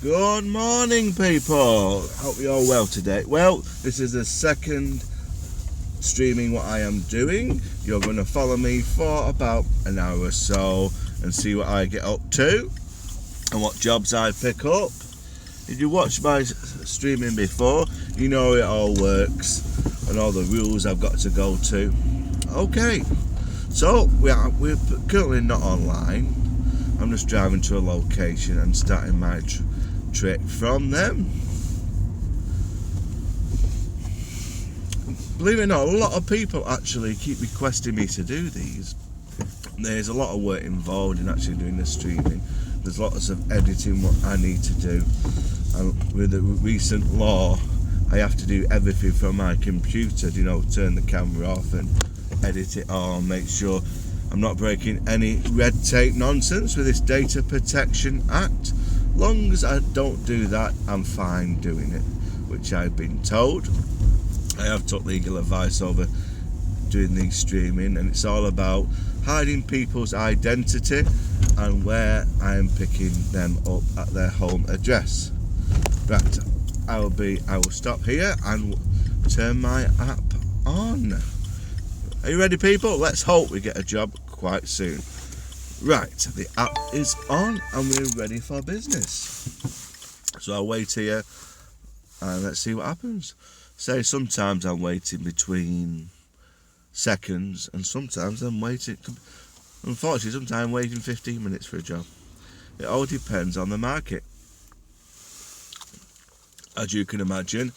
Good morning, people. Hope you're all well today. Well, this is the second streaming what I am doing. You're going to follow me for about an hour or so and see what I get up to and what jobs I pick up. If you watched my streaming before, you know it all works and all the rules I've got to go to. Okay, so we're currently not online. I'm just driving to a location and starting my trip from them. Believe it or not, a lot of people actually keep requesting me to do these. There's a lot of work involved in actually doing the streaming. There's lots of editing what I need to do, and with the recent law I have to do everything from my computer, turn the camera off and edit it all, make sure I'm not breaking any red tape nonsense with this Data Protection Act. Long as I don't do that, I'm fine doing it, which I've been told. I have took legal advice over doing these streaming, and it's all about hiding people's identity and where I'm picking them up at their home address. Right, I will stop here and turn my app on. Are you ready, people? Let's hope we get a job quite soon. Right, the app is on and we're ready for business. So I'll wait here and let's see what happens. Say sometimes I'm waiting between seconds and sometimes I'm waiting, unfortunately sometimes I'm waiting 15 minutes for a job. It all depends on the market. As you can imagine,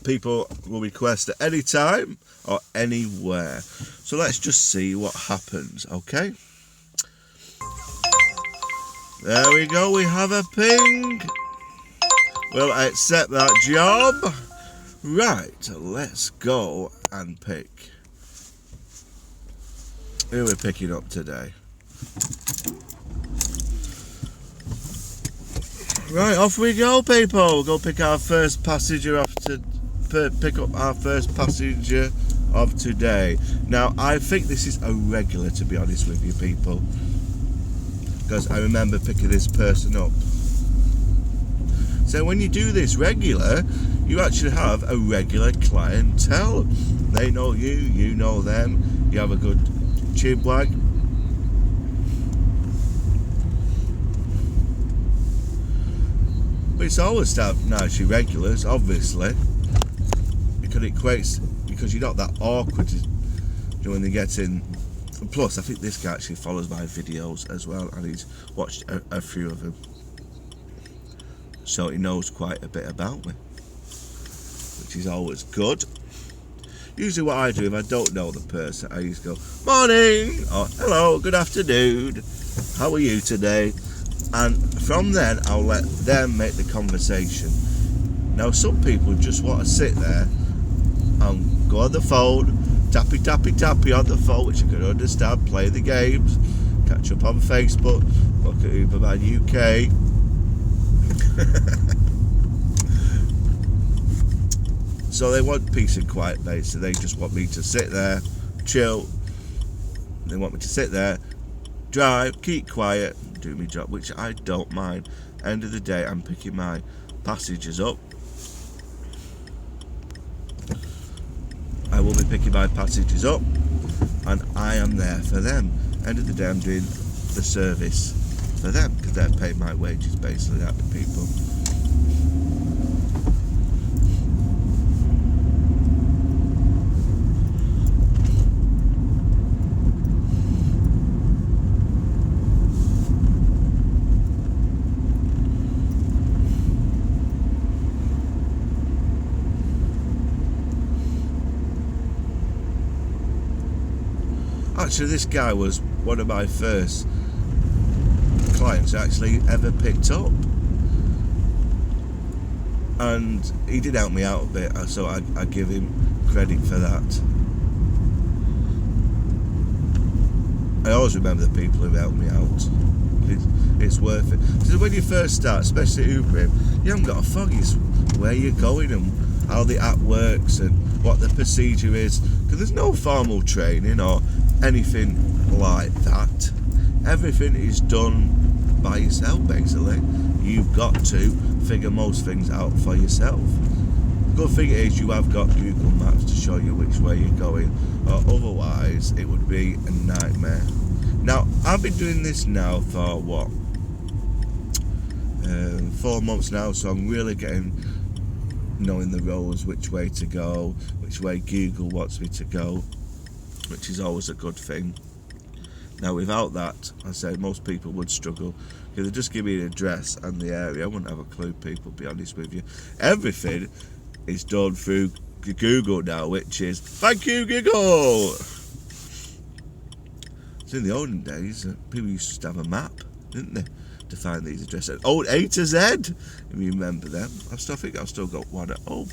people will request at any time or anywhere. So let's just see what happens, okay? There we go, we have a ping. We'll accept that job. Right, let's go and pick. Who are we picking up today? Right, off we go, people. We'll go pick our first passenger off to pick up our first passenger of today. Now, I think this is a regular, to be honest with you, people, because I remember picking this person up. So when you do this regular, you actually have a regular clientele. They know you, you know them. You have a good chibwag. But it's always to have nice irregulars, obviously, because you're not that awkward when they get in. And plus, I think this guy actually follows my videos as well, and he's watched a few of them, so he knows quite a bit about me, which is always good. Usually what I do, if I don't know the person, I just go, morning, or hello, good afternoon, how are you today? And from then, I'll let them make the conversation. Now, some people just want to sit there and go on the phone, tappy, tappy, tappy on the phone, which I can understand, play the games, catch up on Facebook, look at Uberman UK. So they want peace and quiet, mate, so they just want me to sit there, chill. They want me to sit there, drive, keep quiet, do my job, which I don't mind. End of the day, I'm picking my passengers up. I will be picking my passengers up and I am there for them. End of the day, I'm doing the service for them because they're paying my wages basically out to people. Actually, this guy was one of my first clients I actually ever picked up, and he did help me out a bit, so I give him credit for that. I always remember the people who helped me out. It's worth it, because when you first start, especially Ubering, you haven't got a foggy where you're going and how the app works and what the procedure is, because there's no formal training or anything like that. Everything is done by yourself, basically. You've got to figure most things out for yourself. The good thing is you have got Google Maps to show you which way you're going, or otherwise it would be a nightmare. Now, I've been doing this now for what? 4 months now, so I'm really knowing the roads, which way to go, which way Google wants me to go, which is always a good thing. Now, without that, I say most people would struggle. If they just give me an address and the area, I wouldn't have a clue, people, to be honest with you. Everything is done through Google now, which is, thank you, Google! So in the olden days, people used to have a map, didn't they, to find these addresses. Old A to Z, if you remember them. I think I've still got one at home.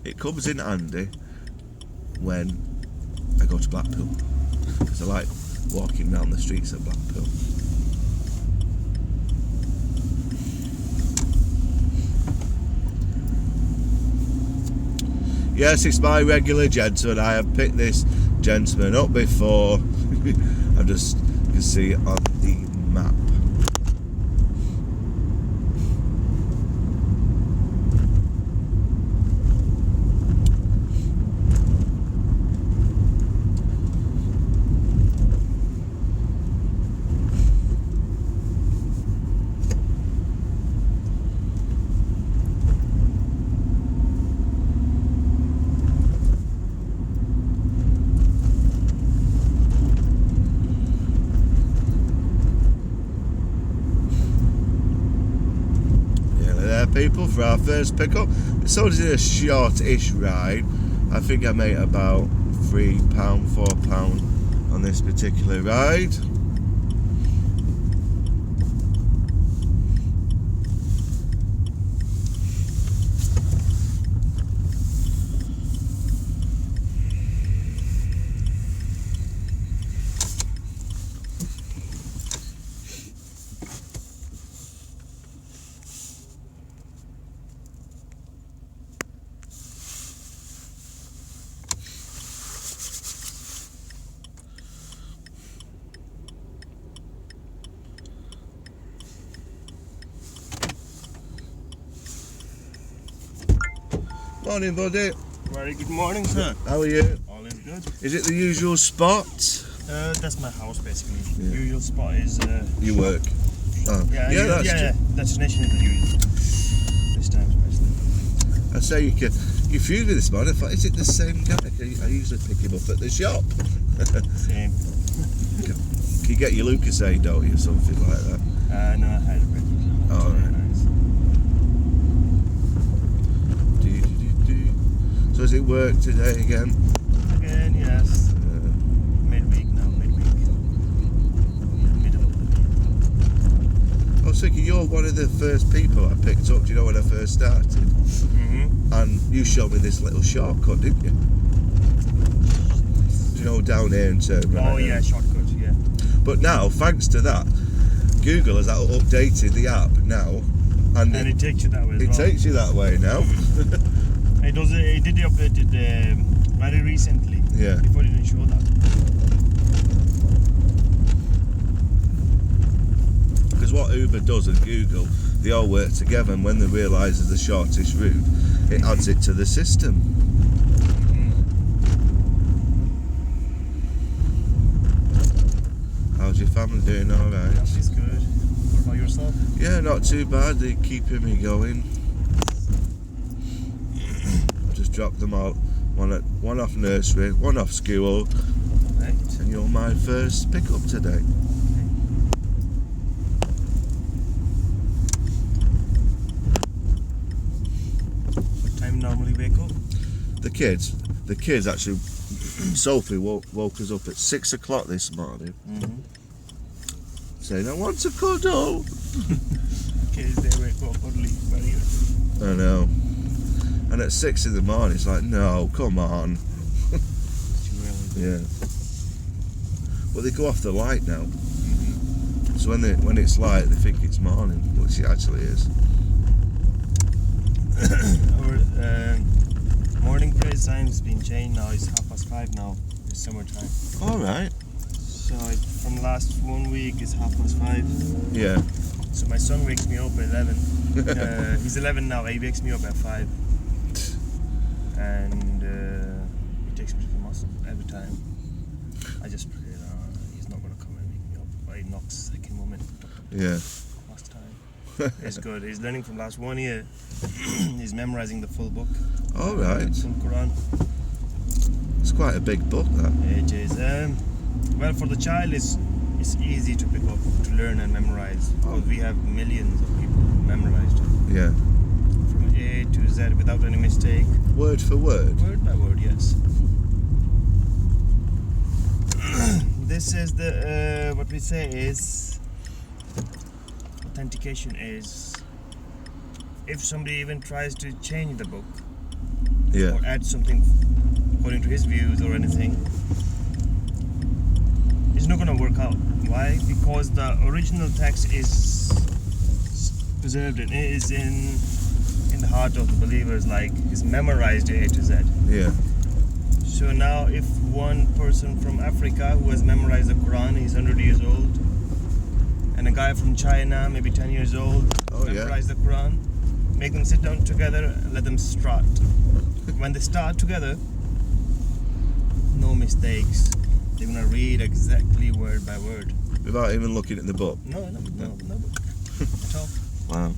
It comes in handy when I go to Blackpool, because I like walking around the streets of Blackpool. Yes, it's my regular gentleman. I have picked this gentleman up before. I just can see it on the map. People, for our first pickup. It's only a short-ish ride. I think I made about £3, £4 on this particular ride. Morning, buddy. Very good morning, sir. How are you? All is good. Is it the usual spot? That's my house, basically. Yeah. Usual spot is... You work? Oh. Yeah, destination is the usual. This time, especially. I say you viewed me this morning. I thought, is it the same guy? I usually pick him up at the shop. Same. Can you get your Lucasade, don't you, something like that? No, I had a breakfast. Oh, right. Nice. So does it work today again? Again, yes. Midweek now, midweek. Middle of the week. I was thinking you're one of the first people I picked up, do you know, when I first started? Mm-hmm. And you showed me this little shortcut, didn't you? Do you know, down here and turn right? Oh, yeah, shortcut, yeah. But now, thanks to that, Google has updated the app now. And it takes you that way as well. It takes you that way now. It did update it very recently. Yeah. Before it didn't show that. Because what Uber does and Google, they all work together, and when they realise there's the shortest route, it adds it to the system. How's your family doing? All right? Family's good. What about yourself? Yeah, not too bad. They're keeping me going. Just dropped them all. One off nursery, one off school. Right. And you're my first pickup today. What time normally wake up? The kids actually, Sophie woke us up at 6 o'clock this morning, saying, I want to cuddle. Kids, they wake up early, very early. I know. And at 6 in the morning, it's like, no, come on. Yeah. Well, they go off the light now. So when it's light, they think it's morning, which it actually is. Our morning prayer time has been changed now. It's 5:30 now. It's summertime. All right. So from last 1 week it's 5:30. Yeah. So my son wakes me up at 11. He's 11 now. He wakes me up at 5, and he takes me to the mosque every time. I just pray, he's not gonna come and wake me up. But he knocks second moment. Yeah. Last time. It's good. He's learning from last 1 year. He's memorizing the full book. All right. From Quran. It's quite a big book, that. It is. Well, for the child, it's easy to pick up, to learn and memorize. Because we have millions of people memorized it. Yeah. From A to Z without any mistake. Word for word. Word by word, yes. This is the what we say is authentication is if somebody even tries to change the book Yeah. or add something according to his views or anything, it's not going to work out. Why? Because the original text is preserved and it is in the heart of the believers, like it's memorized A to Z. Yeah. So now if one person from Africa who has memorized the Quran, he's 100 years old, and a guy from China, maybe 10 years old, memorized the Quran, make them sit down together and let them start. When they start together, no mistakes. They're going to read exactly word by word. Without even looking at the book. No book at all. Wow.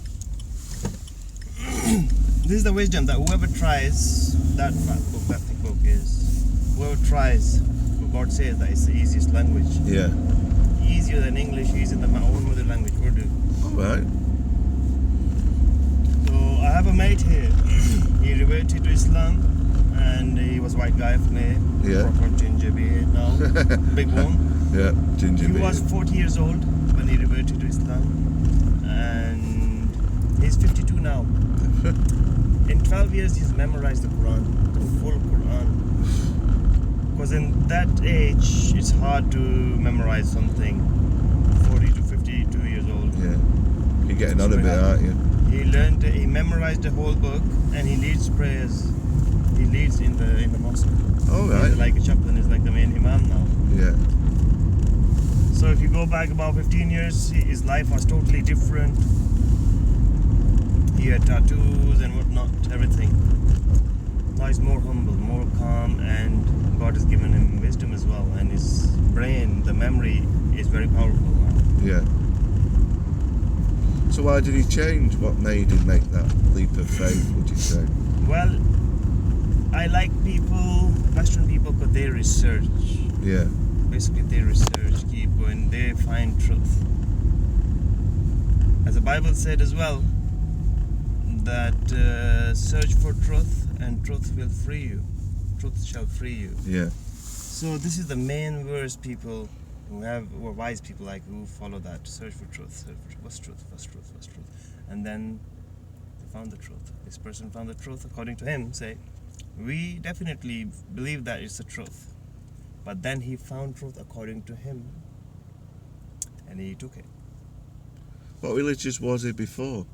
This is the wisdom that whoever tries that book, that thick book is, whoever tries, what God says that it's the easiest language. Yeah. Easier than English, easier than my own mother language, Urdu. All right. So I have a mate here. He reverted to Islam, and he was a white guy from here. Yeah. Proper ginger beard now, big one. Yeah. Ginger He beard. was 40 years old when he reverted to Islam, and he's 52 now. In 12 years, he's memorized the Quran, the full Quran. Because in that age, it's hard to memorize something. 40 to 52 years old. Yeah. You're getting on a bit, aren't you? He memorized the whole book, and he leads prayers. He leads in the mosque. All right. He's like a chaplain. He's like the main imam now. Yeah. So if you go back about 15 years, his life was totally different. He had tattoos and whatnot, everything. Now he's more humble, more calm, and God has given him wisdom as well. And his brain, the memory, is very powerful now. Yeah. So why did he change? What made him make that leap of faith, would you say? Well, I like people, Western people, because they research. Yeah. Basically, they research, keep going, they find truth. As the Bible said as well, that search for truth and truth will free you. Truth shall free you. Yeah. So this is the main verse people who are wise people like who follow that. Search for truth. Search for truth. What's truth? What's truth? What's truth? And then they found the truth. This person found the truth according to him. Say, we definitely believe that it's the truth. But then he found truth according to him, and he took it. What religious was he before?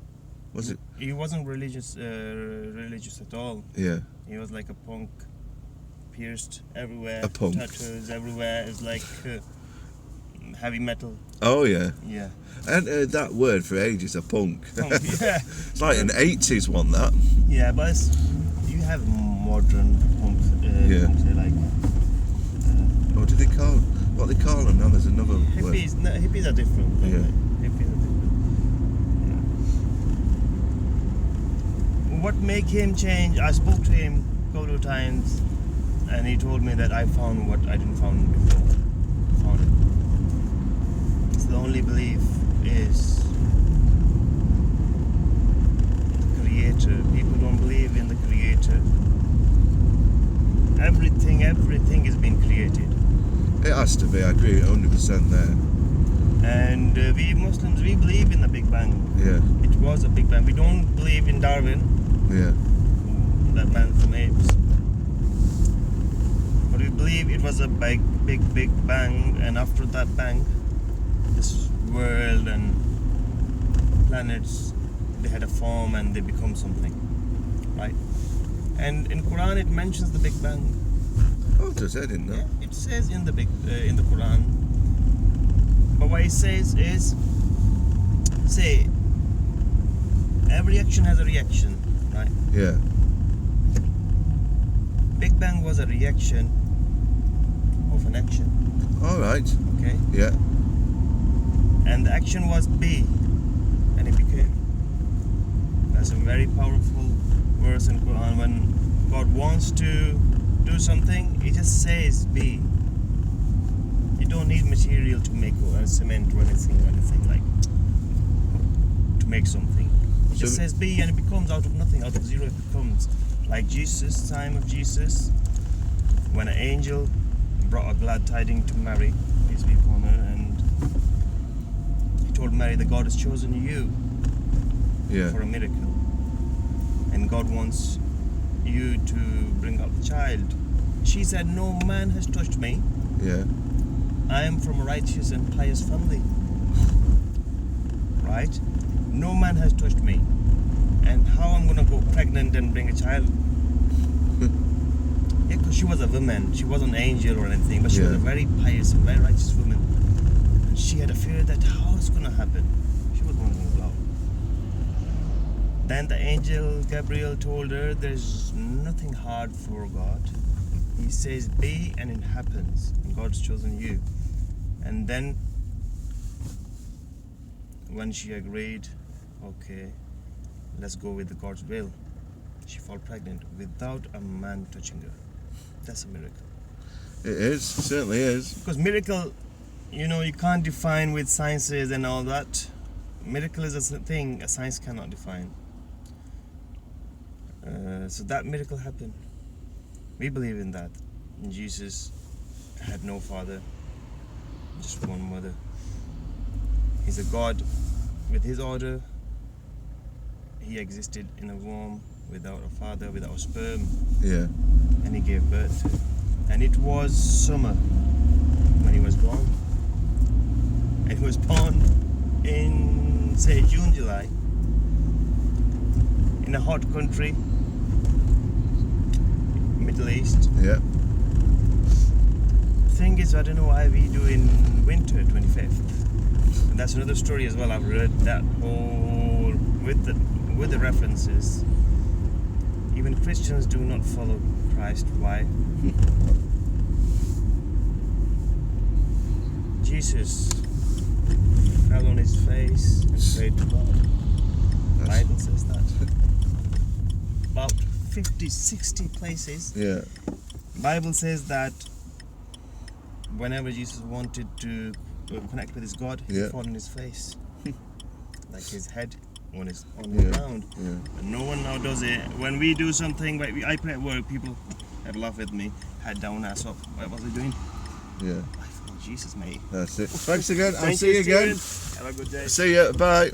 Was it? He wasn't religious at all. Yeah. He was like a punk, pierced everywhere, A punk. tattoos everywhere. It's like heavy metal. Oh yeah. Yeah. I hadn't heard that word for ages. A punk. Punk, yeah. It's like an 80s one, that. Yeah, but you have modern punks. Yeah. Punks, they like What do they call? What they call them now? There's another word. hippies. No, hippies are different. Yeah. Hippies are different. Yeah. What made him change? I spoke to him a couple of times, and he told me that I found what I didn't found before. Found it. It's the only belief is the Creator. People don't believe in the Creator. Everything is being created. It has to be. I agree 100% there. And we Muslims, we believe in the Big Bang. Yeah. It was a Big Bang. We don't believe in Darwin, Yeah. that man from apes. But we believe it was a big bang, and after that bang, this world and planets, they had a form and they become something, right? And in Quran it mentions the Big Bang. Oh, does it? I didn't know. Yeah, it says in the Quran But what he says is, say, every action has a reaction, right? Yeah. Big Bang was a reaction of an action. All right. Okay? Yeah. And the action was be, and it became. That's a very powerful verse in Quran. When God wants to do something, He just says be. You don't need material to make cement or anything like to make something. He just says be, and it becomes out of nothing, out of zero. It becomes like Jesus, time of Jesus, when an angel brought a glad tidings to Mary, peace be upon her, and he told Mary that God has chosen you for a miracle, and God wants you to bring up the child. She said, "No man has touched me. Yeah. I am from a righteous and pious family." Right? No man has touched me. And how I'm gonna go pregnant and bring a child? Yeah, because she was a woman. She wasn't an angel or anything, but she was a very pious and very righteous woman. And she had a fear that how it's gonna happen. She was wondering about. Then the angel Gabriel told her, "There's nothing hard for God. He says be, and it happens. And God's chosen you." And then when she agreed, okay, let's go with God's will, she fell pregnant without a man touching her. That's a miracle. It is. It certainly is. Because miracle, you can't define with sciences and all that. Miracle is a thing a science cannot define. So that miracle happened. We believe in that. Jesus had no father, just one mother. He's a God with His order. He existed in a womb without a father, without a sperm. Yeah. And He gave birth to it. And it was summer when He was born. And He was born in, say, June, July, in a hot country, Middle East. Yeah. Thing is, I don't know why we do in winter, 25th. And that's another story as well. I've read that whole with the references. Even Christians do not follow Christ. Why? Jesus fell on His face and prayed to God. The Bible says that. About 50, 60 places. Yeah. Bible says that whenever Jesus wanted to connect with His God, He fell on His face. Like His head on the ground. Yeah. And no one now does it. When we do something, I pray at work, people have laugh with me, head down, ass up. What was I doing? Yeah. I follow Jesus, mate. That's it. Thanks again. I'll Thank see you again. Steven. Have a good day. See you. Bye.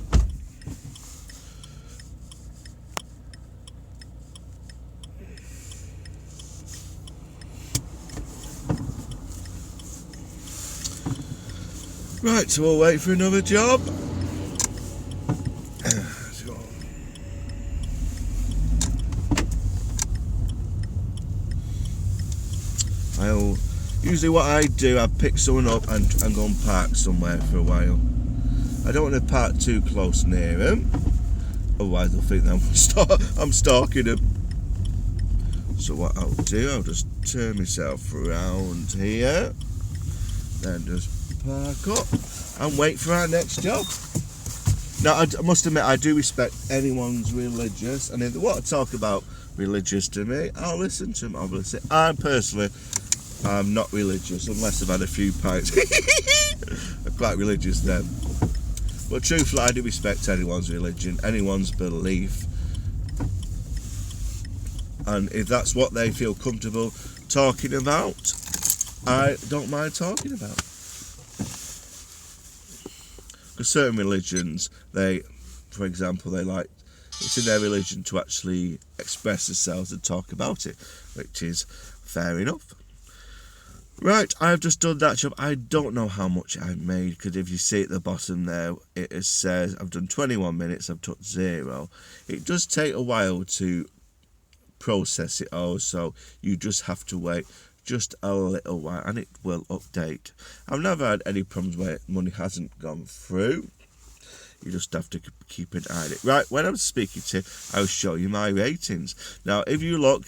Right, so we'll wait for another job. Usually what I do, I pick someone up and go and park somewhere for a while. I don't want to park too close near them, otherwise they'll think that I'm stalking them. So what I'll do, I'll just turn myself around here, then just park up and wait for our next job. Now I must admit, I do respect anyone's religious, and if they want to talk about religious to me, I'll listen to them, obviously. I'm not religious unless I've had a few pints. I'm quite religious then. But truthfully, I do respect anyone's religion, anyone's belief. And if that's what they feel comfortable talking about, I don't mind talking about. Because certain religions, for example, it's in their religion to actually express themselves and talk about it, which is fair enough. Right, I've just done that job. I don't know how much I made, because if you see at the bottom there, it says I've done 21 minutes, I've took 0. It does take a while to process it all, so you just have to wait just a little while and it will update. I've never had any problems where money hasn't gone through. You just have to keep an eye on it. Right, when I'm speaking to you, I'll show you my ratings. Now, if you look,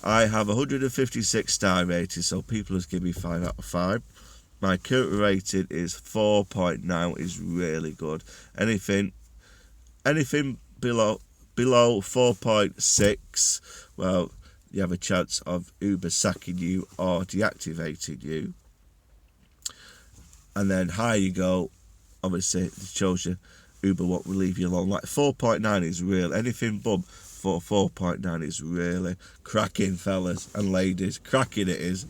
I have 156 star ratings, so people just give me 5 out of 5. My current rating is 4.9, is really good. Anything below 4.6, well, you have a chance of Uber sacking you or deactivating you. And then higher you go, obviously it shows you Uber won't leave you alone. Like 4.9 is real. Anything above 4.9 is really cracking, fellas and ladies. Cracking it is.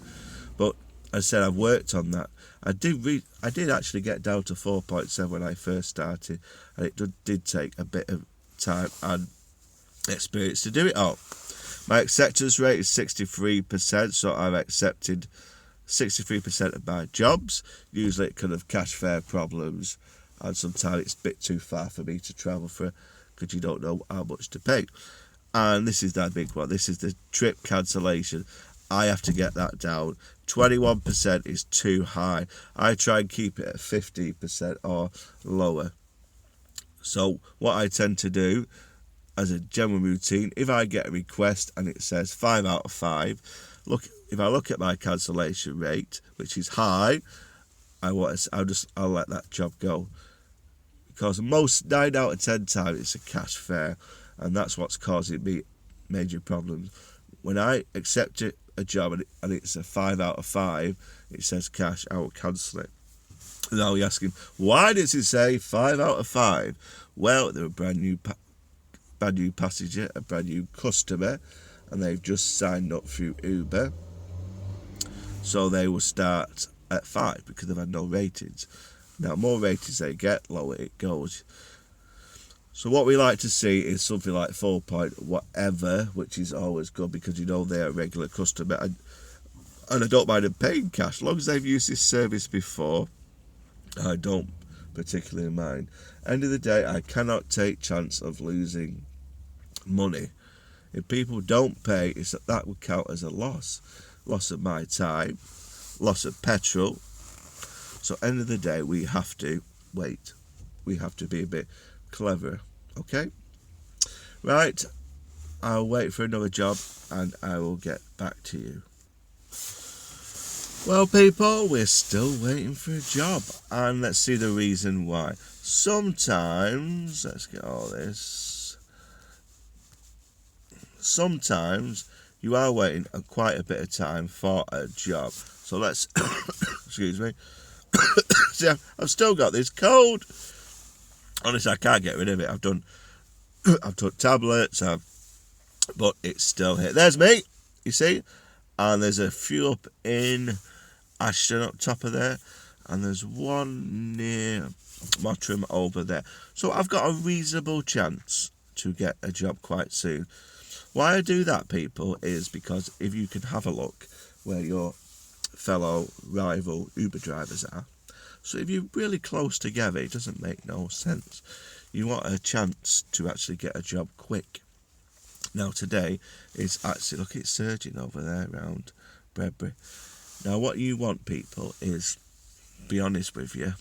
But as I said, I've worked on that. I did actually get down to 4.7 when I first started, and it did take a bit of time and experience to do it all. My acceptance rate is 63%, so I've accepted 63% of my jobs. Usually it can have cash fare problems, and sometimes it's a bit too far for me to travel for because you don't know how much to pay. And this is that big one. This is the trip cancellation. I have to get that down. 21% is too high. I try and keep it at 50% or lower. So what I tend to do as a general routine, if I get a request and it says 5 out of 5, if I look at my cancellation rate, which is high, I'll let that job go. Because 9 out of 10 times it's a cash fare, and that's what's causing me major problems. When I accept a job and it's a 5 out of 5, it says cash, I will cancel it. Now you're asking, why does it say 5 out of 5? Well, they're a brand new passenger, a brand new customer, and they've just signed up through Uber. So they will start at 5 because they've had no ratings. Now, more ratings they get, lower it goes. So what we like to see is something like 4 point whatever, which is always good because you know they're a regular customer, and I don't mind them paying cash. As long as they've used this service before, I don't particularly mind. End of the day, I cannot take chance of losing money. If people don't pay, that would count as a loss of my time, loss of petrol. So end of the day, we have to wait. We have to be a bit clever, okay? Right, I'll wait for another job and I will get back to you. Well, people, we're still waiting for a job, and let's see the reason why. Sometimes, let's get all this. Sometimes you are waiting quite a bit of time for a job. So let's, excuse me. See, I've still got this cold. Honestly, I can't get rid of it. I've took tablets, but it's still here. There's me, you see, and there's a few up in Ashton up top of there, and there's one near Mottram over there. So I've got a reasonable chance to get a job quite soon. Why I do that, people, is because if you can have a look where your fellow rival Uber drivers are. So if you're really close together, it doesn't make no sense. You want a chance to actually get a job quick. Now today is actually, look, it's surging over there around Bredbury. Now what you want, people, is, be honest with you,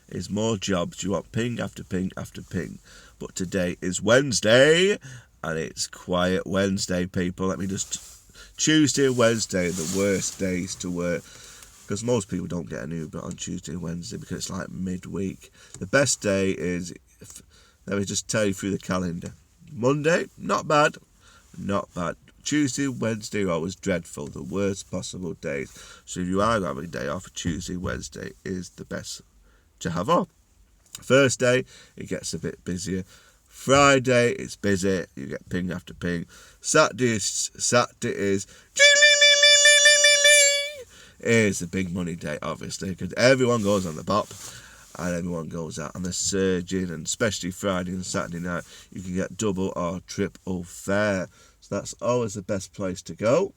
is more jobs. You want ping after ping after ping. But today is Wednesday, and it's quiet Wednesday, people. Tuesday and Wednesday are the worst days to work, because most people don't get an Uber on Tuesday and Wednesday because it's like midweek. The best day is, let me just tell you through the calendar. Monday, not bad. Tuesday and Wednesday are always dreadful, the worst possible days. So if you are having a day off, Tuesday, Wednesday is the best to have off. Thursday, it gets a bit busier. Friday, it's busy. You get ping after ping. Saturday is the big money day, obviously, because everyone goes on the bop and everyone goes out and they're surging, and especially Friday and Saturday night, you can get double or triple fare. So that's always the best place to go.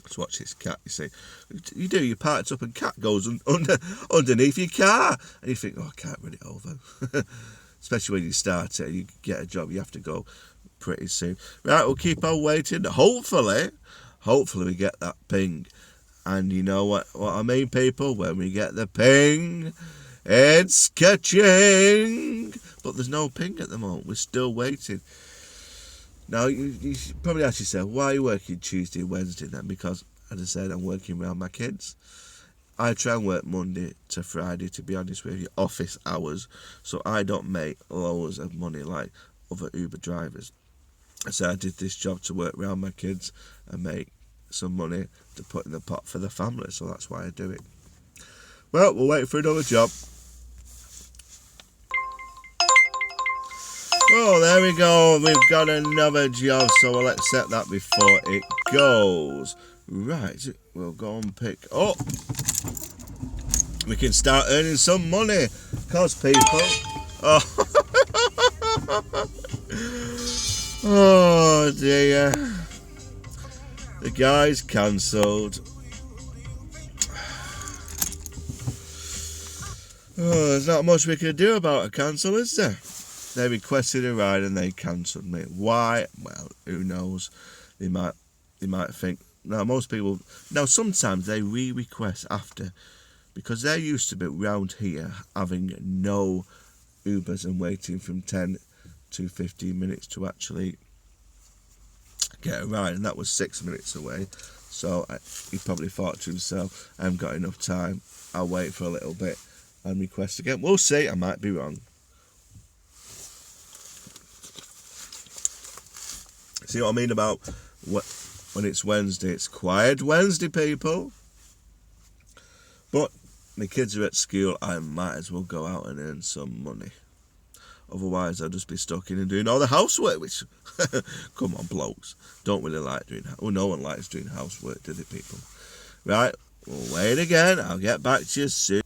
Let's watch this cat, you see. You park it up and cat goes underneath your car. And you think, oh, I can't run it over. Especially when you start it, you get a job, you have to go pretty soon. Right, we'll keep on waiting. Hopefully hopefully we get that ping. And you know what I mean, people? When we get the ping, it's catching. But there's no ping at the moment. We're still waiting. Now, you probably ask yourself, why are you working Tuesday and Wednesday then? Because, as I said, I'm working around my kids. I try and work Monday to Friday, to be honest with you, office hours. So I don't make loads of money like other Uber drivers. So I did this job to work around my kids and make some money to put in the pot for the family. So that's why I do it. Well, we'll wait for another job. Oh, there we go. We've got another job, so we'll accept that before it goes. Right, we'll go and pick up. We can start earning some money. Cause people. Oh, oh dear. The guy's cancelled. Oh, there's not much we can do about a cancel, is there? They requested a ride and they cancelled me. Why? Well, who knows? They might think. Now, most people. Now, sometimes they re-request after, because they're used to be around here having no Ubers and waiting from 10 to 15 minutes to actually get a ride, and that was 6 minutes away. So he probably thought to himself, I haven't got enough time. I'll wait for a little bit and request again. We'll see. I might be wrong. See what I mean about when it's Wednesday? It's quiet Wednesday, people. But my kids are at school. I might as well go out and earn some money. Otherwise, I'll just be stuck in and doing all the housework. Which, come on, blokes, don't really like doing. Well, no one likes doing housework, do they, people? Right. We'll wait again. I'll get back to you soon.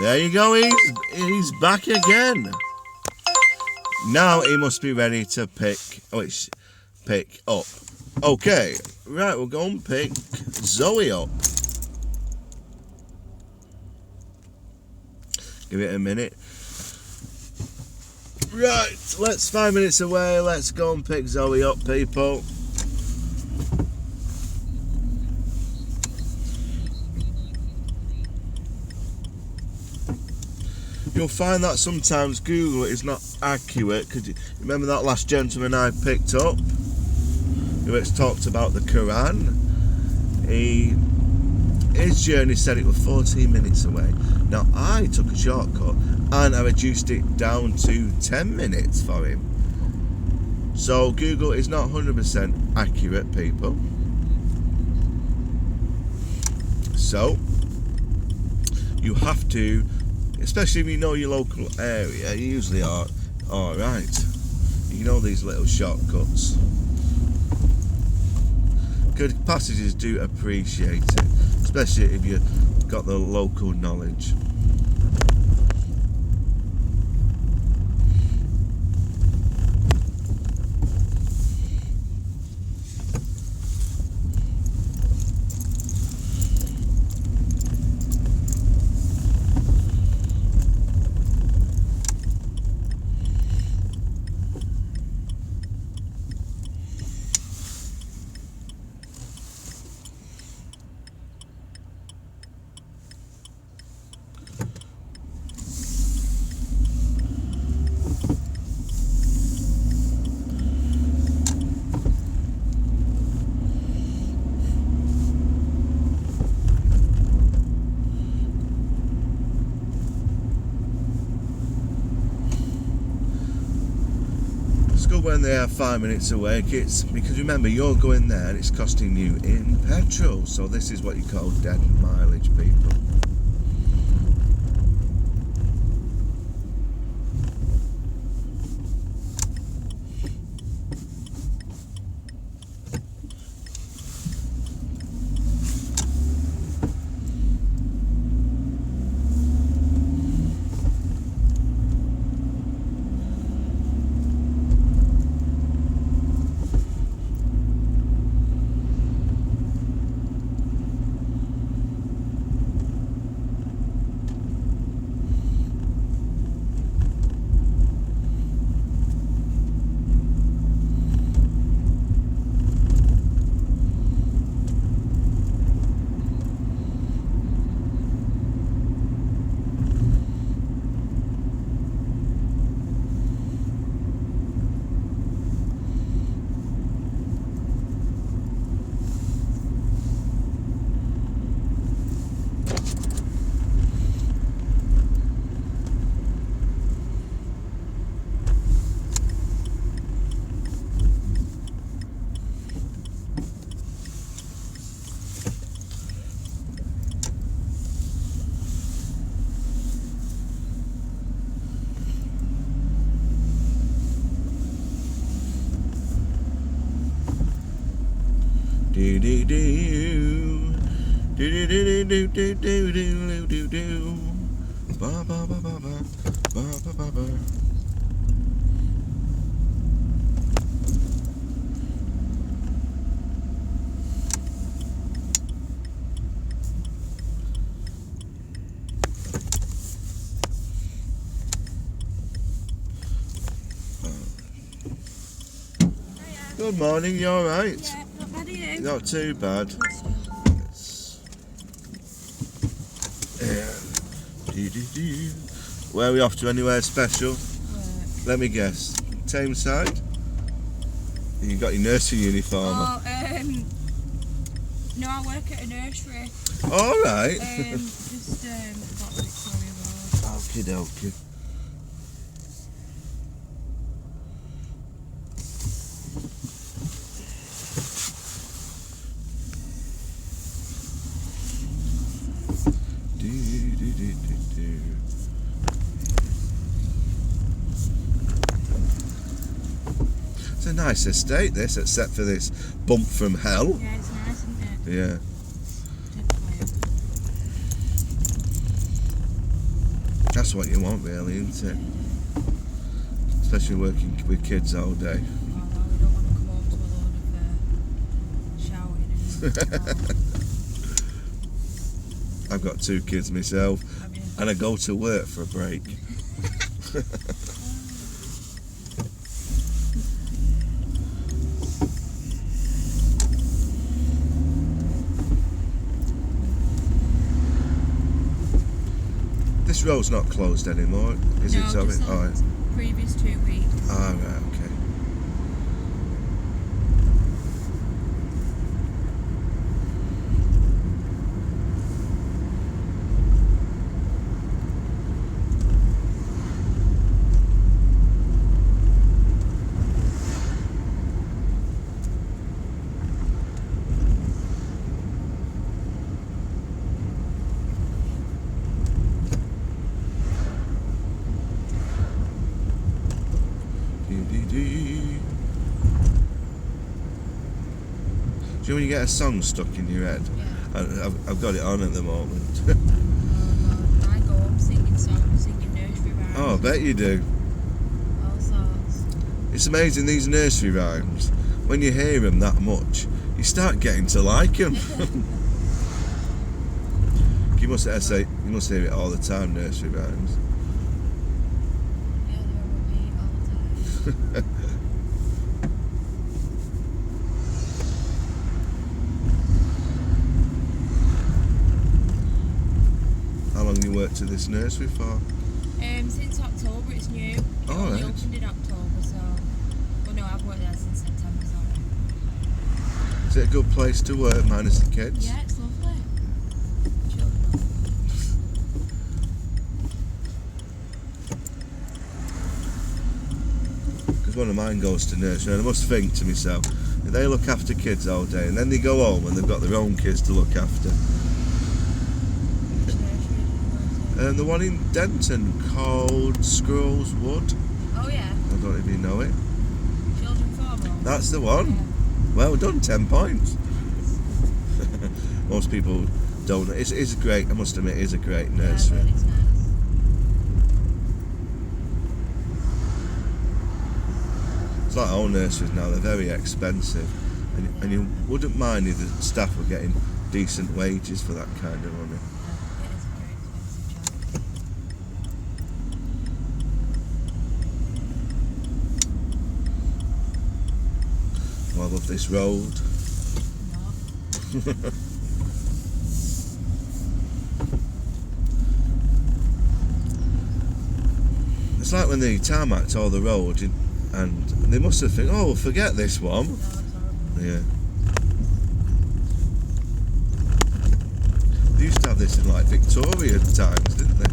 There you go, he's back again. Now he must be ready to pick up. Okay, right, we'll go and pick Zoe up. Give it a minute. Right, let's 5 minutes away. Let's go and pick Zoe up, people. You'll find that sometimes Google is not accurate. Because you remember that last gentleman I picked up, who has talked about the Quran? His journey said it was 14 minutes away. Now I took a shortcut and I reduced it down to 10 minutes for him. So Google is not 100% accurate, people. So you have to, especially if you know your local area, you usually are alright. You know these little shortcuts. Good passages do appreciate it, especially if you've got the local knowledge. When they are 5 minutes away, it's because remember you're going there and it's costing you in petrol. So this is what you call dead mileage, people. dee doo. Do do do do do do do do do. Ba ba ba ba ba ba ba ba ba. Good morning, you alright? Yeah, not bad, are you? Not too bad. Where are we off to? Anywhere special? Work. Let me guess. Tameside? You got your nursery uniform on. No, I work at a nursery. Alright. Just about Victoria Road. Okie dokie. It's a nice estate, this, except for this bump from hell. Yeah, it's nice, isn't it? Yeah. Dead quiet. That's what you want, really, isn't it? Especially working with kids all day. Oh, well, we don't want to come home to a load of shouting and I've got 2 kids myself, Have you? and I go to work for a break. This road's not closed anymore, is No, it? Tommy? just Oh, the previous 2 weeks. right, okay. Do you know when you get a song stuck in your head? Yeah. I've got it on at the moment. Oh, God. I go home singing songs, singing nursery rhymes. Oh, I bet you do. All sorts. It's amazing, these nursery rhymes. When you hear them that much, you start getting to like them. You must hear it all the time, nursery rhymes. Yeah, they're on repeat all the time. How long you worked at this nursery for? Since October, it's new. It Oh, only right. opened in October, so. Well, no, I've worked there since September, sorry. Is it a good place to work, minus the kids? Yeah, it's lovely. Children. Because one of mine goes to nursery, and I must think to myself, they look after kids all day, and then they go home and they've got their own kids to look after. Which nursery did you go to? And the one in Denton called Scrolls Wood. Oh, yeah. I don't even know it. Children Foremost. That's the one. Well done, 10 points. Most people don't. It's great, I must admit, it is a great Yeah, nursery. but it's nice. It's like all nurseries now, they're very expensive. And you wouldn't mind if the staff were getting decent wages for that kind of money. Yeah, it is a very expensive job. Oh, I love this road. No. It's like when they tarmacked all the roads and they must have think, oh, forget this one. No, it's horrible. Yeah. They used to have this in like Victoria times, didn't they?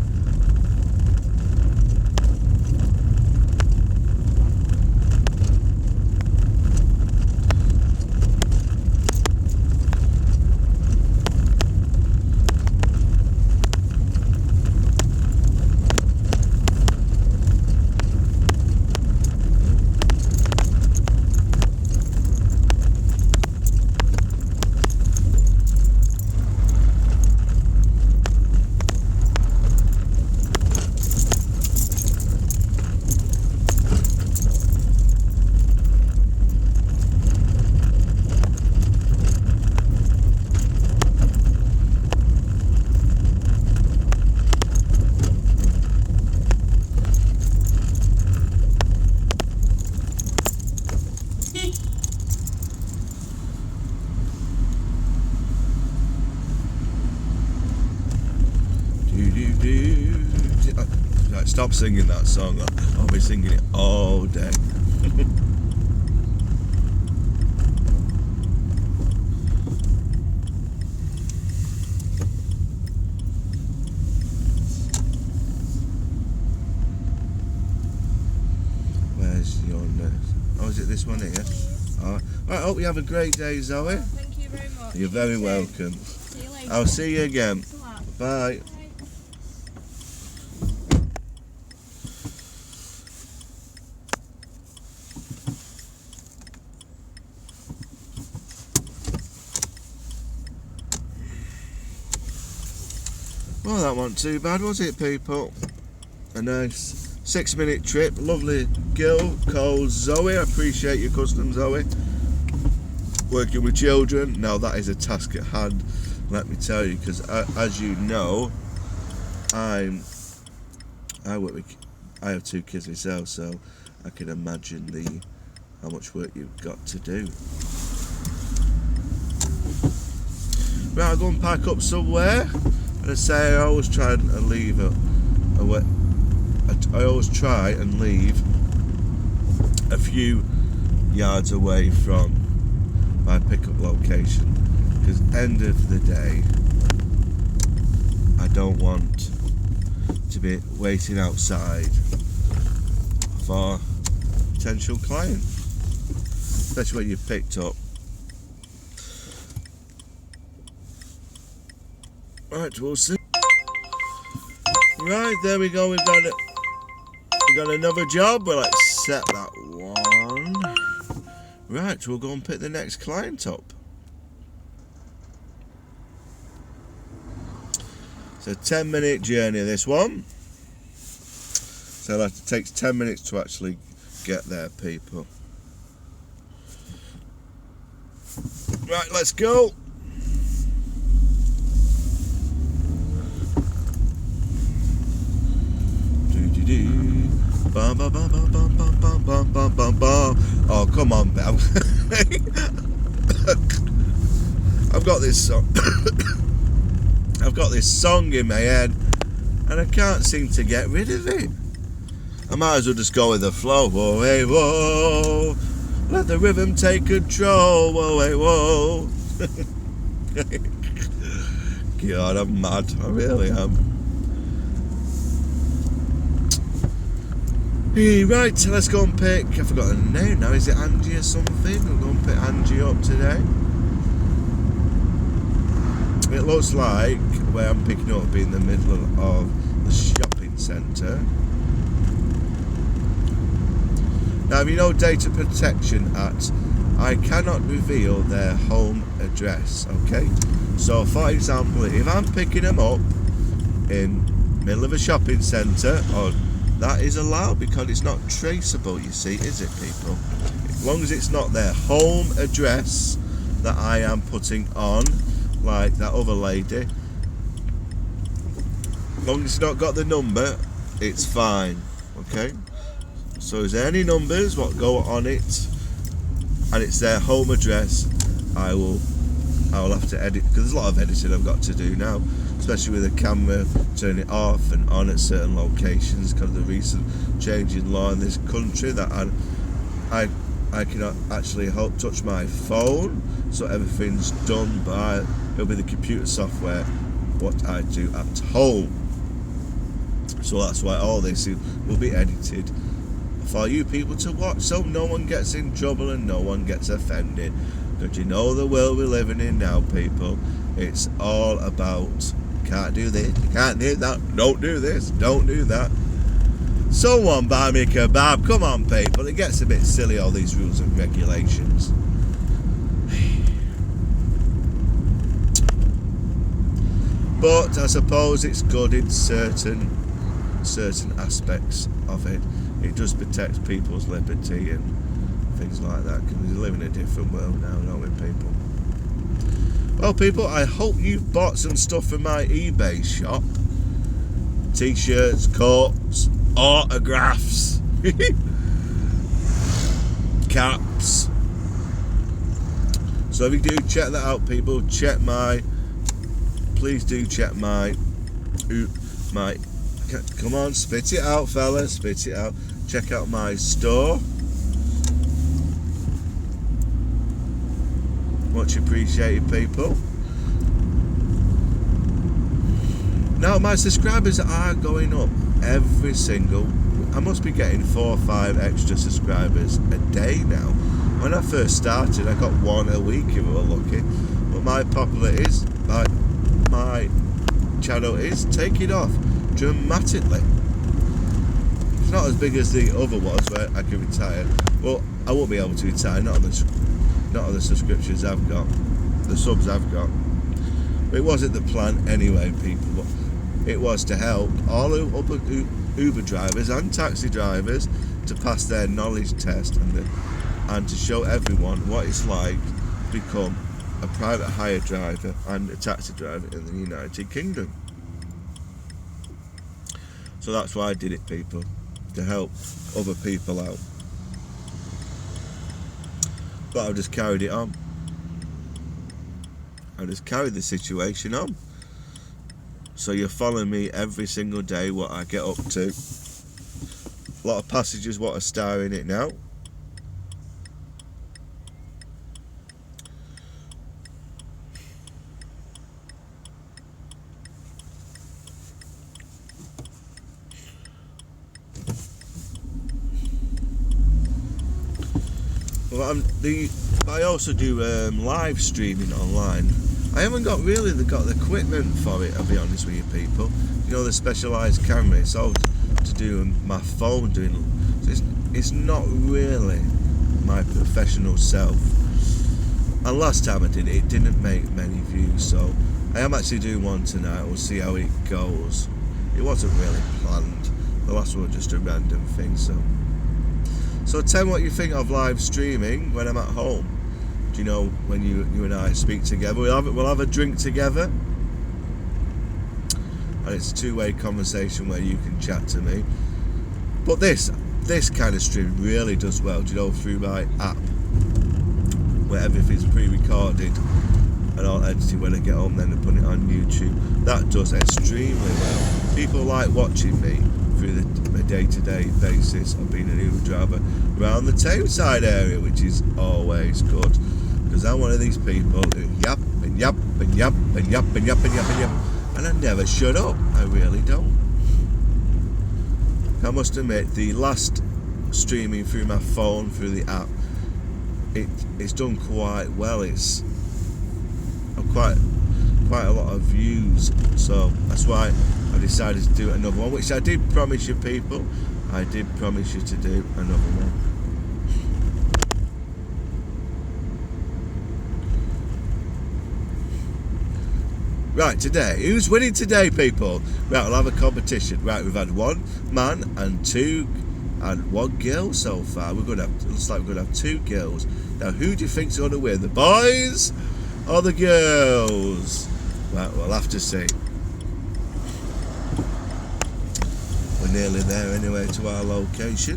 Right, stop singing that song. I'll be singing it all day. Where's your nurse? Oh, is it this one here? Oh, I hope you have a great day, Zoe. Thank you very much. You're very welcome. See you later. I'll see you again. Thanks a lot. Bye. Bye. Well, that wasn't too bad, was it, people? A nice 6-minute trip. Lovely girl called Zoe. I appreciate your custom, Zoe. Working with children. Now, that is a task at hand, let me tell you, because as you know, I have 2 kids myself, so I can imagine how much work you've got to do. Right, I'll go and pack up somewhere. And I say I always try and leave I always try and leave a few yards away from my pickup location, because end of the day I don't want to be waiting outside for a potential client, especially when you've picked up. Right, we'll see. Right, there we go. We've got another job. We'll accept that one. Right, we'll go and pick the next client up. It's a 10-minute journey, this one. So that takes 10 minutes to actually get there, people. Right, let's go. Oh, come on, Belle. I've got this song. I've got this song in my head, and I can't seem to get rid of it. I might as well just go with the flow. Whoa, hey, whoa. Let the rhythm take control. Whoa, hey, whoa. God, I'm mad. I really am. Right, let's go and pick. I forgot her name now. Is it Angie or something? We'll go and pick Angie up today. It looks like where I'm picking up will be in the middle of the shopping centre. Now, you know Data Protection Act, I cannot reveal their home address, okay? So, for example, if I'm picking them up in the middle of a shopping centre, or that is allowed because it's not traceable, you see, is it, people? As long as it's not their home address that I am putting on, like that other lady, as long as it's not got the number, it's fine, okay? So is there any numbers what go on it and it's their home address, I will have to edit, because there's a lot of editing I've got to do now, especially with the camera, turn it off and on at certain locations because of the recent change in law in this country that I cannot actually touch my phone, so everything's done by, it'll be the computer software what I do at home. So that's why all this will be edited for you people to watch, so no one gets in trouble and no one gets offended. Because you know the world we're living in now, people, it's all about can't do this, you can't do that, don't do this, don't do that. Someone buy me a kebab, come on people, it gets a bit silly, all these rules and regulations. But I suppose it's good in certain aspects of it. It does protect people's liberty and things like that, because we live in a different world now, don't we, people? Well, people, I hope you've bought some stuff from my eBay shop. T-shirts, coats, autographs, caps. So if you do, check that out, people. Please do check my Come on, spit it out, fella, spit it out. Check out my store. Much appreciated, people. Now my subscribers are going up every single. I must be getting 4 or 5 extra subscribers a day now. When I first started, I got 1 a week if we were lucky. But my channel is taking off dramatically. It's not as big as the other ones where I could retire. Well, I won't be able to retire. Not on the subscriptions I've got, the subs I've got. But it wasn't the plan anyway, people. It was to help all Uber drivers and taxi drivers to pass their knowledge test and to show everyone what it's like to become a private hire driver and a taxi driver in the United Kingdom. So that's why I did it, people, to help other people out. But I've just carried it on. I just carried the situation on. So you're following me every single day, what I get up to. A lot of passengers what are starring it now. Well, I also do live streaming online. I haven't got the equipment for it, I'll be honest with you, people. You know, the specialised camera, it's all to do with my phone doing. So it's not really my professional self. And last time I did it, it didn't make many views, so I am actually doing one tonight. We'll see how it goes. It wasn't really planned. The last one was just a random thing, So tell me what you think of live streaming when I'm at home. Do you know, when you and I speak together, we'll have a drink together, and it's a two-way conversation where you can chat to me. But this kind of stream really does well, do you know, through my app, where everything's pre-recorded and I'll edit it when I get home, then I put it on YouTube. That does extremely well. People like watching me through the day-to-day basis of being an Uber driver around the Tameside area, which is always good. Because I'm one of these people who yap and yap and yap and yap and yap and yap and yap, and I never shut up. I really don't. I must admit, the last streaming through my phone, through the app, it's done quite well. It's quite a lot of views, so that's why I decided to do another one, which I did promise you, people. I did promise you to do another one. Right, today, who's winning today, people? Right, we'll have a competition. Right, we've had 1 man and 1 girl so far. Looks like we're going to have 2 girls. Now, who do you think's going to win? The boys or the girls? Right, we'll have to see. We're nearly there anyway to our location.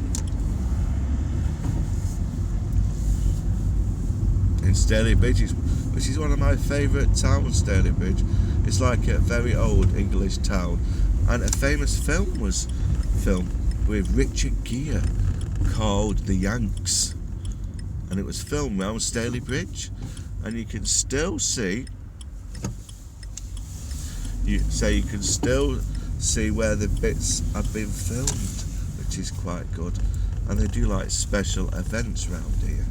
In Stalybridge, which is one of my favourite towns, Stalybridge. It's like a very old English town, and a famous film was filmed with Richard Gere called The Yanks, and it was filmed around Stalybridge, and you can still see where the bits have been filmed, which is quite good. And they do like special events round here.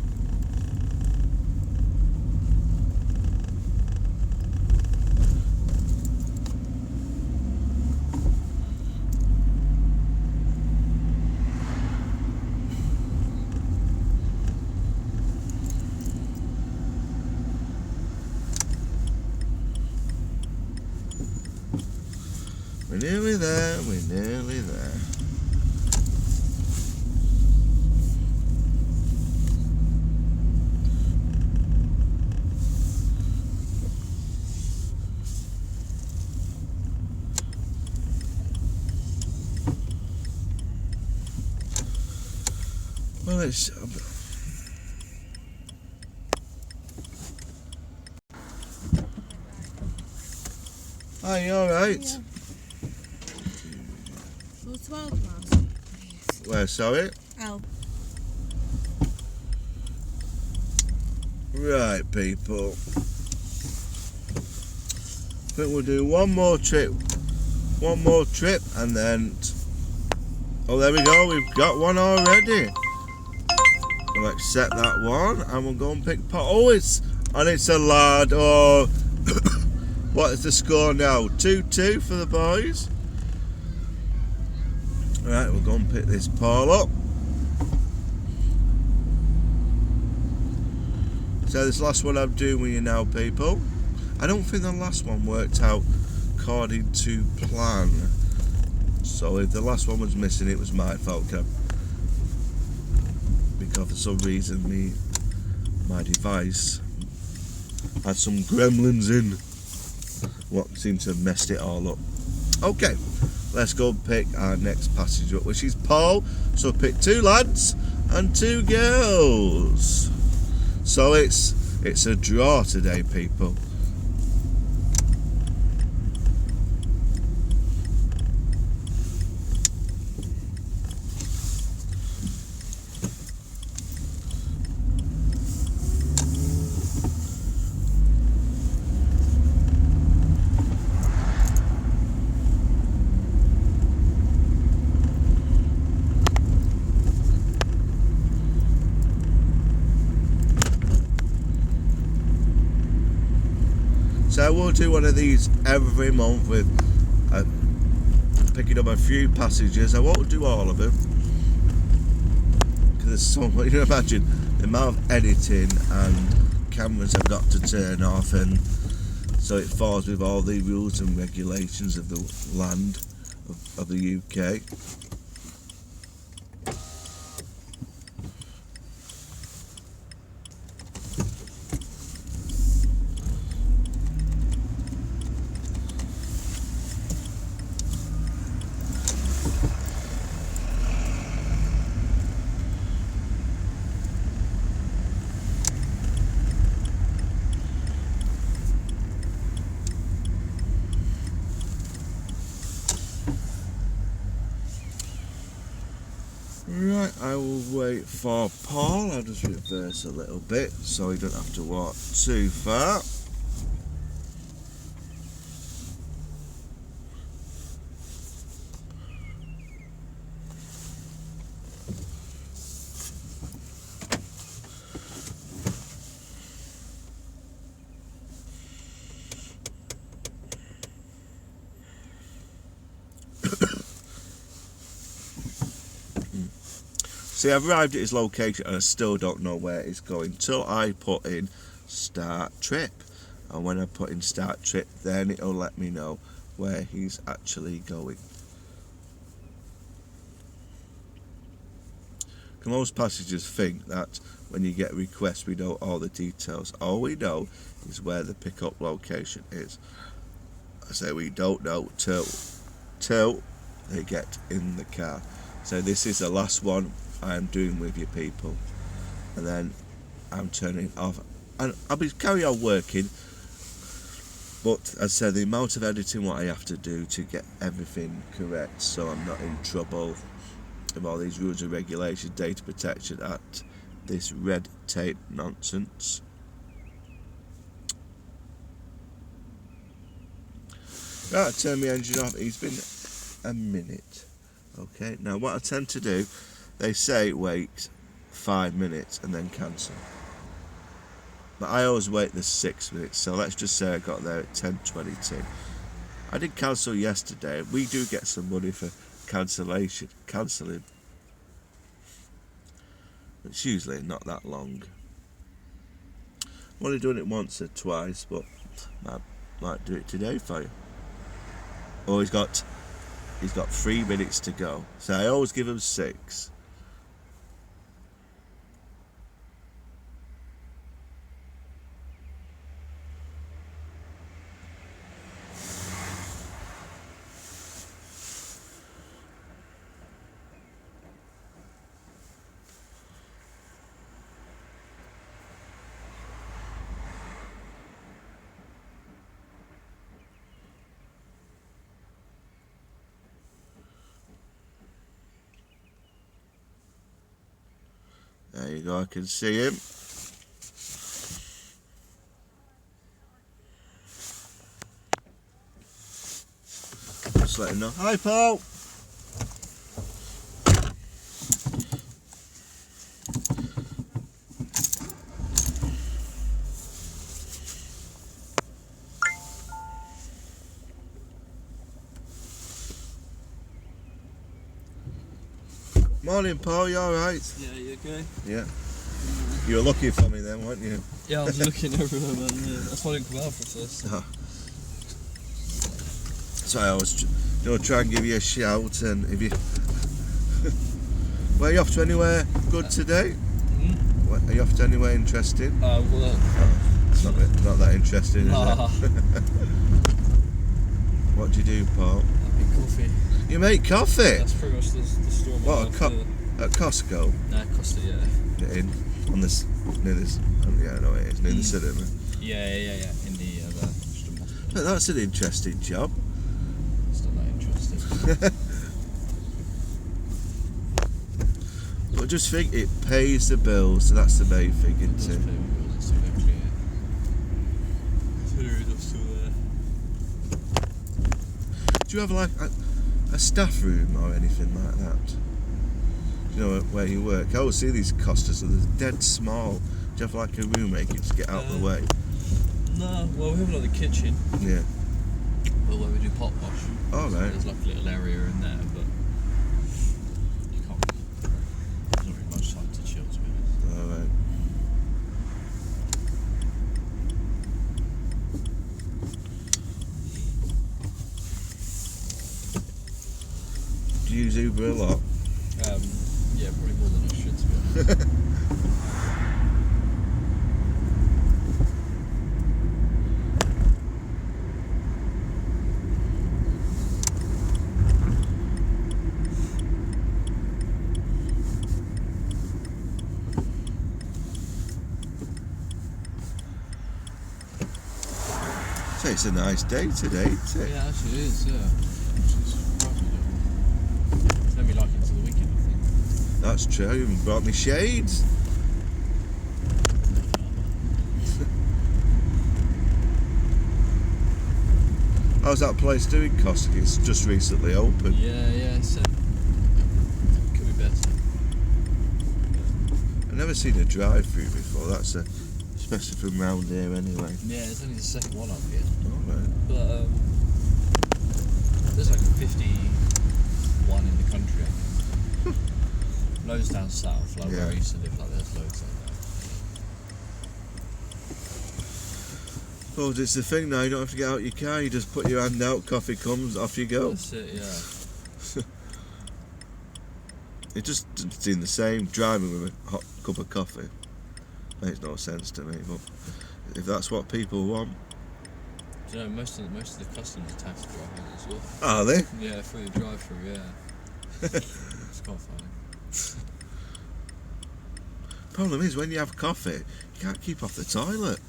We're nearly there, we're nearly there. Well, it's... Are you alright? Yeah. was 12 miles. Where, sorry? Oh. Right, people. I think we'll do one more trip, and then. Oh, there we go. We've got one already. We'll accept that one, and we'll go and pick pot. Oh, it's a lad. Oh, what is the score now? 2-2 for the boys. Right, we'll go and pick this Paul up. So this last one I'm doing with you now, people. I don't think the last one worked out according to plan. So if the last one was missing, it was my fault, because for some reason my device had some gremlins in what seemed to have messed it all up. Okay, let's go and pick our next passenger up, which is Paul. So pick 2 lads and 2 girls. So it's a draw today, people. So we'll do one of these every month with picking up a few passengers. I won't do all of them because there's so much. You can imagine the amount of editing and cameras I've got to turn off, and so it falls with all the rules and regulations of the land of the UK. Right, I will wait for Paul. I'll just reverse a little bit so he doesn't have to walk too far. See, I've arrived at his location and I still don't know where he's going till I put in start trip. And when I put in start trip, then it'll let me know where he's actually going. Most passengers think that when you get requests we know all the details. All we know is where the pickup location is. I say we don't know till they get in the car. So this is the last one I'm doing with you people, and then I'm turning off, and I'll be carry on working, but as I said, the amount of editing what I have to do to get everything correct so I'm not in trouble with all these rules and regulations, data protection act, this red tape nonsense. Right, turn my engine off. It's been a minute. Okay, now what I tend to do, they say wait 5 minutes and then cancel. But I always wait the 6 minutes, so let's just say I got there at 10:22. I did cancel yesterday. We do get some money for cancelling. It's usually not that long. I'm only doing it once or twice, but I might do it today for you. Oh, he's got 3 minutes to go, so I always give him 6. you go, I can see him. Just let him know. Hi, Paul. Morning, Paul. You all right? Yeah, you okay? Yeah. You were looking for me then, weren't you? Yeah, I was looking everywhere, man. Yeah. That's why I didn't come out for first. Oh. So I was, try and give you a shout, and if you, were you off to anywhere good today? Are you off to anywhere interesting? Well, it's not that interesting, is nah. it? What do you do, Paul? I make coffee. You make coffee? That's pretty much the store. What, at Costco? Nah, Costa, yeah. On this, near this, yeah, I know it is, near the cinema. Yeah, in the hospital. But that's an interesting job. It's not that interesting. But just think, it pays the bills, so that's the main thing, It does isn't pay it? my bills, it's still actually, yeah. It's still there. Do you have like a staff room or anything like that? You know where you work? I always see these Costas, so they're dead small. Do you have like a room where you can just get out of the way? No, well, we have like the kitchen. Yeah. Well, where we do pot wash. Oh, So right. there's like a little area in there, but you can't. There's not really much time to chill, to be honest. All right. Do you use Uber a lot? Yeah, probably more than I should, to be honest. So it's a nice day today, isn't it? Yeah, actually it is, yeah. It's gonna be like into the weekend, I think. That's true. You even brought me shades. How's that place doing, Costco? It's just recently opened. Yeah, so could be better. I've never seen a drive-through before. That's especially from round here anyway. Yeah, it's only the second one up here. All right. But there's like 51 in the country, I think. Loads down south, like where I used to live, like there's loads like that. Well, it's the thing now, you don't have to get out your car, you just put your hand out, coffee comes, off you go. That's it, yeah. It just seems the same, driving with a hot cup of coffee. Makes no sense to me, but if that's what people want. Do you know, most of the customers are taxi drivers as well. Are they? Yeah, through the drive-through, yeah. It's quite funny. Problem is, when you have coffee, you can't keep off the toilet.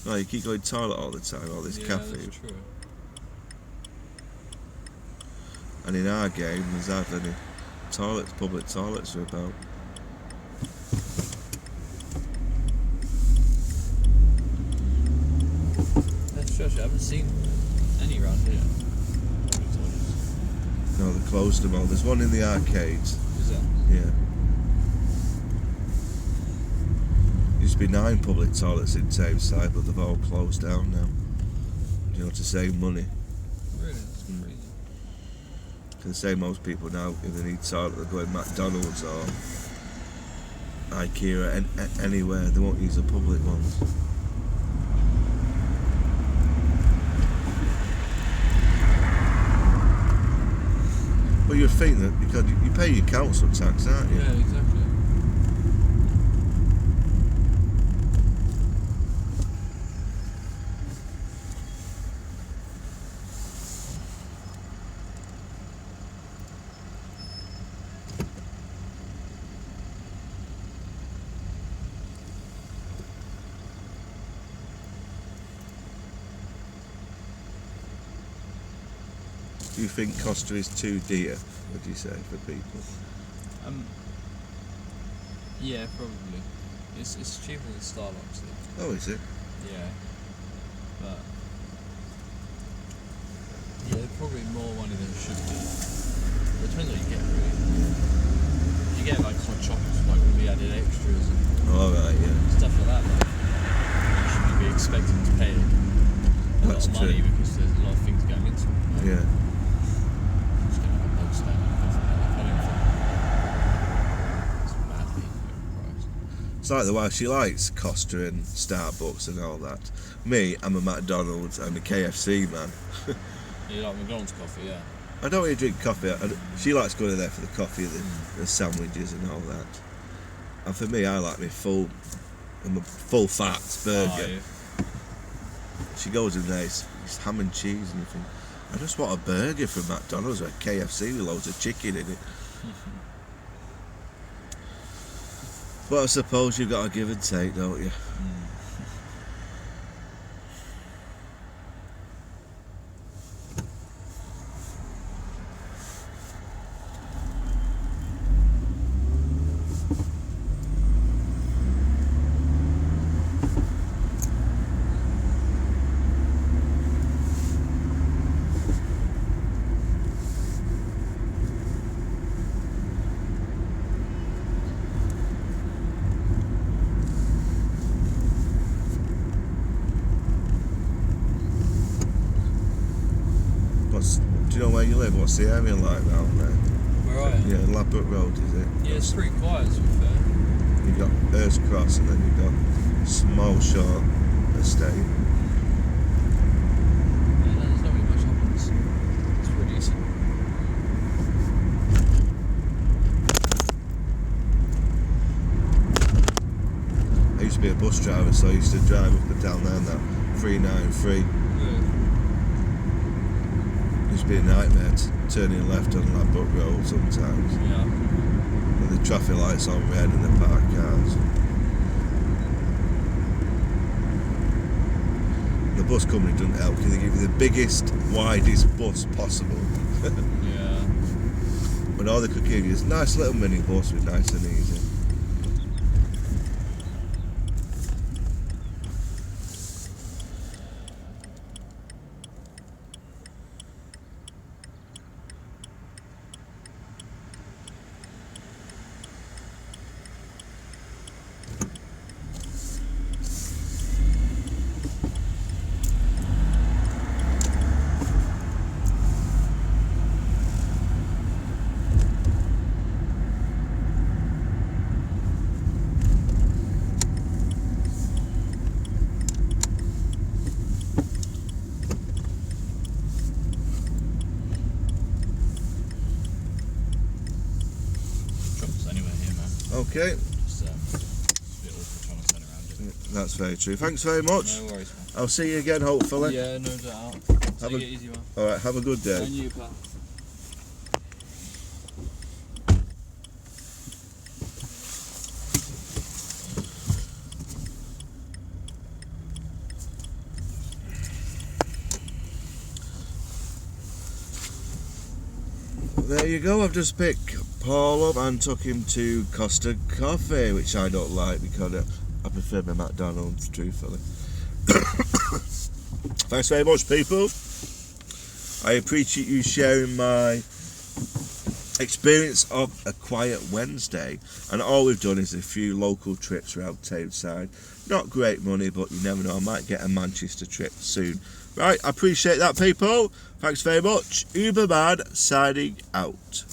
No, you keep going toilet all the time, all this caffeine. That's true. And in our game, there's hardly any toilets, public toilets are about. That's true, actually. I haven't seen any around here. No, they closed them all. There's one in the arcades. Is that? Yeah. Used to be 9 public toilets in Tameside, but they've all closed down now. You know, to save money. Really? That's crazy. Can say most people now, if they need toilet, they'll go in McDonald's or IKEA or anywhere. They won't use the public ones. Well, you'd think that because you pay your council tax, aren't you? Yeah, exactly. Do you think Costa is too dear, would you say, for people? Yeah, probably. It's cheaper than Starbucks. Though. Oh, is it? Yeah. But yeah, probably more money than it should be. But it depends what you get, really. You get like hot chocolates, like when we added extras and Alright, yeah. stuff like that. Like, you shouldn't be expecting to pay a lot That's of money true. because there's a lot of things going into it. Like, Yeah. just getting a bog standard coffee that they're coming from. It's madly overpriced. It's like the wife, she likes Costa and Starbucks and all that. Me, I'm a McDonald's and a KFC man. You like McDonald's coffee, yeah. I don't really drink coffee. She likes going there for the coffee, the sandwiches and all that. And for me, I like my full fat burger. Oh, yeah. She goes in there, it's ham and cheese, and you think, I just want a burger from McDonald's or a KFC with loads of chicken in it. But I suppose you've got to give and take, don't you? Do you know where you live? What's the area like out there? Where are you? Yeah, Ladbroke Road, is it? Yeah, it's pretty quiet to be fair. You've got Hurst Cross and then you've got Small Shore Estate. Yeah, there's not really much happens. It's pretty decent. I used to be a bus driver, so I used to drive up and down there on that 393. Yeah. It used to be a nightmare turning left on Ladbroke Road sometimes. Yeah. With the traffic lights on red and the parked cars. The bus company doesn't help because they give you the biggest, widest bus possible. Yeah. But all they could give you is a nice little mini bus with nice and easy. Okay, It's a bit awkward trying to turn around it. that's very true. Thanks very much. No worries, man. I'll see you again, hopefully. Yeah, no doubt. Have Take a- it easy, man. Alright, have a good day. And you, pal. There you go, I've just picked Paul up and took him to Costa Coffee, which I don't like because I prefer my McDonald's, truthfully. Thanks very much, people. I appreciate you sharing my experience of a quiet Wednesday, and all we've done is a few local trips around Townside. Not great money, but you never know, I might get a Manchester trip soon. Right, I appreciate that, people. Thanks very much. Uberman signing out.